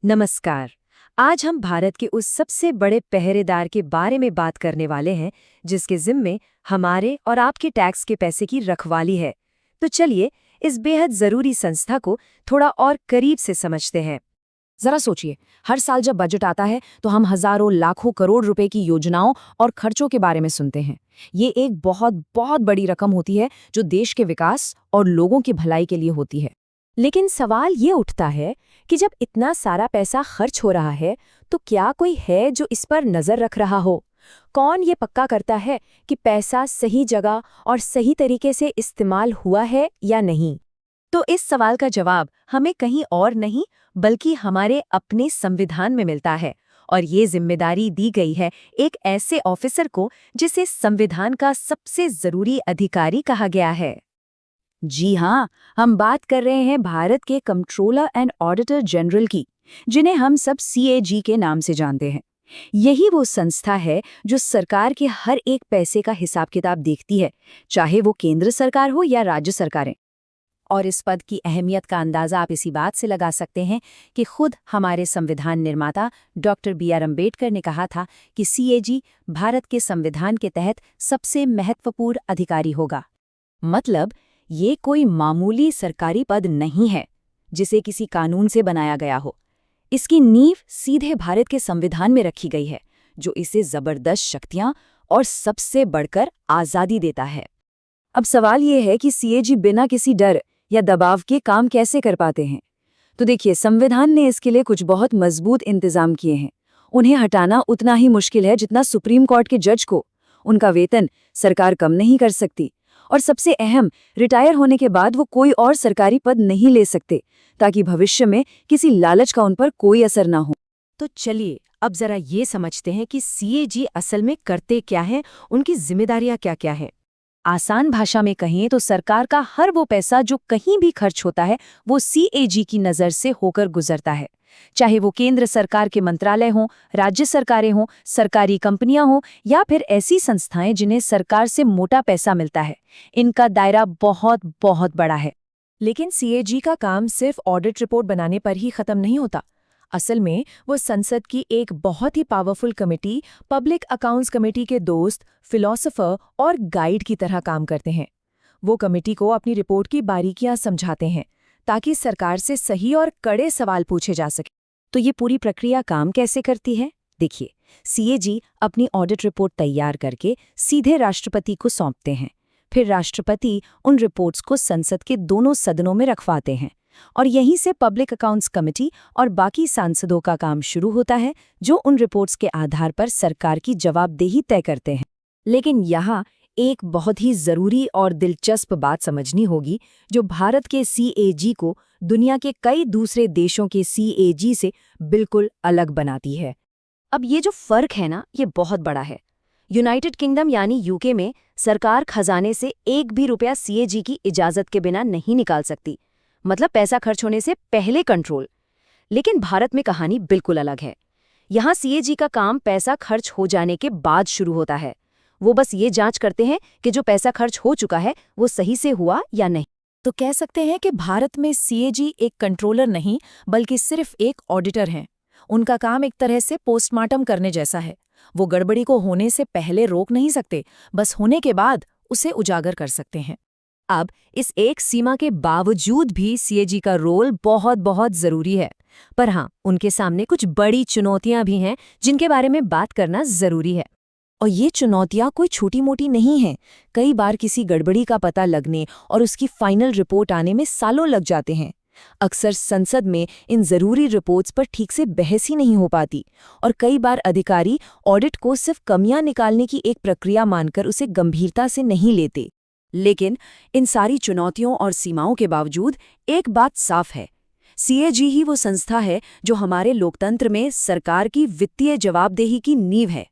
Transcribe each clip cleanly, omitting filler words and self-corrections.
नमस्कार। आज हम भारत के उस सबसे बड़े पहरेदार के बारे में बात करने वाले हैं जिसके जिम्मे हमारे और आपके टैक्स के पैसे की रखवाली है। तो चलिए इस बेहद जरूरी संस्था को थोड़ा और करीब से समझते हैं। जरा सोचिए, हर साल जब बजट आता है तो हम हजारों लाखों करोड़ रुपए की योजनाओं और खर्चों के बारे में सुनते हैं। ये एक बहुत बहुत बड़ी रकम होती है जो देश के विकास और लोगों की भलाई के लिए होती है। लेकिन सवाल ये उठता है कि जब इतना सारा पैसा खर्च हो रहा है तो क्या कोई है जो इस पर नजर रख रहा हो? कौन ये पक्का करता है कि पैसा सही जगह और सही तरीके से इस्तेमाल हुआ है या नहीं? तो इस सवाल का जवाब हमें कहीं और नहीं बल्कि हमारे अपने संविधान में मिलता है, और ये जिम्मेदारी दी गई है एक ऐसे ऑफिसर को जिसे संविधान का सबसे जरूरी अधिकारी कहा गया है। जी हाँ, हम बात कर रहे हैं भारत के कंट्रोलर एंड ऑडिटर जनरल की, जिन्हें हम सब CAG के नाम से जानते हैं। यही वो संस्था है जो सरकार के हर एक पैसे का हिसाब किताब देखती है, चाहे वो केंद्र सरकार हो या राज्य सरकारें। और इस पद की अहमियत का अंदाजा आप इसी बात से लगा सकते हैं कि खुद हमारे संविधान निर्माता डॉक्टर BR अम्बेडकर ने कहा था कि CAG भारत के संविधान के तहत सबसे महत्वपूर्ण अधिकारी होगा। मतलब ये कोई मामूली सरकारी पद नहीं है जिसे किसी कानून से बनाया गया हो। इसकी नींव सीधे भारत के संविधान में रखी गई है, जो इसे जबरदस्त शक्तियां और सबसे बढ़कर आज़ादी देता है। अब सवाल ये है कि CAG बिना किसी डर या दबाव के काम कैसे कर पाते हैं? तो देखिए, संविधान ने इसके लिए कुछ बहुत मजबूत इंतजाम किए हैं। उन्हें हटाना उतना ही मुश्किल है जितना सुप्रीम कोर्ट के जज को। उनका वेतन सरकार कम नहीं कर सकती, और सबसे अहम, रिटायर होने के बाद वो कोई और सरकारी पद नहीं ले सकते, ताकि भविष्य में किसी लालच का उन पर कोई असर ना हो। तो चलिए अब जरा ये समझते हैं कि CAG असल में करते क्या हैं, उनकी जिम्मेदारियां क्या-क्या हैं। आसान भाषा में कहें तो सरकार का हर वो पैसा जो कहीं भी खर्च होता है वो CAG की नज़र से होकर गुजरता है। चाहे वो केंद्र सरकार के मंत्रालय हों, राज्य सरकारें हों, सरकारी कंपनियां हों या फिर ऐसी संस्थाएं जिन्हें सरकार से मोटा पैसा मिलता है, इनका दायरा बहुत बहुत बड़ा है। लेकिन CAG का काम सिर्फ ऑडिट रिपोर्ट बनाने पर ही खत्म नहीं होता। असल में वो संसद की एक बहुत ही powerful committee, public accounts committee के दोस्त, फिलोसोफर और गाइड की तरह काम करते हैं। वो कमेटी को अपनी रिपोर्ट की बारीकियां समझाते हैं ताकि सरकार से सही और कड़े सवाल पूछे जा सके। तो ये पूरी प्रक्रिया काम कैसे करती है? देखिए, CAG अपनी ऑडिट रिपोर्ट तैयार करके सीधे राष्ट्रपति को सौंपते हैं। फिर राष्ट्रपति उन रिपोर्ट्स को संसद के दोनों सदनों में रखवाते हैं, और यहीं से पब्लिक अकाउंट्स कमेटी और बाकी सांसदों का काम शुरू होता है, जो उन रिपोर्ट्स के आधार पर सरकार की जवाबदेही तय करते हैं। लेकिन यहाँ एक बहुत ही जरूरी और दिलचस्प बात समझनी होगी, जो भारत के CAG को दुनिया के कई दूसरे देशों के CAG से बिल्कुल अलग बनाती है। अब ये जो फर्क है ना, ये बहुत बड़ा है। यूनाइटेड किंगडम यानी UK में सरकार खजाने से एक भी रुपया CAG की इजाजत के बिना नहीं निकाल सकती, मतलब पैसा खर्च होने से पहले कंट्रोल। लेकिन भारत में कहानी बिल्कुल अलग है। यहाँ CAG का काम पैसा खर्च हो जाने के बाद शुरू होता है। वो बस ये जांच करते हैं कि जो पैसा खर्च हो चुका है वो सही से हुआ या नहीं। तो कह सकते हैं कि भारत में CAG एक कंट्रोलर नहीं बल्कि सिर्फ एक ऑडिटर हैं। उनका काम एक तरह से पोस्टमार्टम करने जैसा है। वो गड़बड़ी को होने से पहले रोक नहीं सकते, बस होने के बाद उसे उजागर कर सकते हैं। अब इस एक सीमा के बावजूद भी CAG का रोल बहुत बहुत जरूरी है। पर हाँ, उनके सामने कुछ बड़ी चुनौतियां भी हैं जिनके बारे में बात करना जरूरी है। और ये चुनौतियां कोई छोटी मोटी नहीं हैं। कई बार किसी गड़बड़ी का पता लगने और उसकी फाइनल रिपोर्ट आने में सालों लग जाते हैं। अक्सर संसद में इन जरूरी रिपोर्ट्स पर ठीक से बहस ही नहीं हो पाती, और कई बार अधिकारी ऑडिट को सिर्फ कमियां निकालने की एक प्रक्रिया मानकर उसे गंभीरता से नहीं लेते। लेकिन इन सारी चुनौतियों और सीमाओं के बावजूद एक बात साफ है, CAG ही वो संस्था है जो हमारे लोकतंत्र में सरकार की वित्तीय जवाबदेही की नींव है।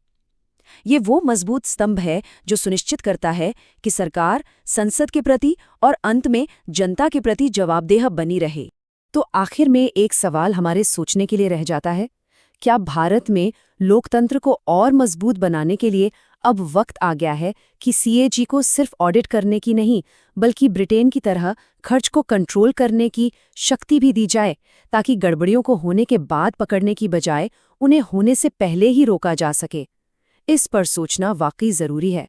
ये वो मजबूत स्तंभ है जो सुनिश्चित करता है कि सरकार संसद के प्रति और अंत में जनता के प्रति जवाबदेह बनी रहे। तो आखिर में एक सवाल हमारे सोचने के लिए रह जाता है, क्या भारत में लोकतंत्र को और मजबूत बनाने के लिए अब वक्त आ गया है कि सीएजी को सिर्फ ऑडिट करने की नहीं, बल्कि ब्रिटेन की तरह खर्च को कंट्रोल करने की शक्ति भी दी जाए, ताकि गड़बड़ियों को होने के बाद पकड़ने की बजाय उन्हें होने से पहले ही रोका जा सके? इस पर सोचना वाकई जरूरी है।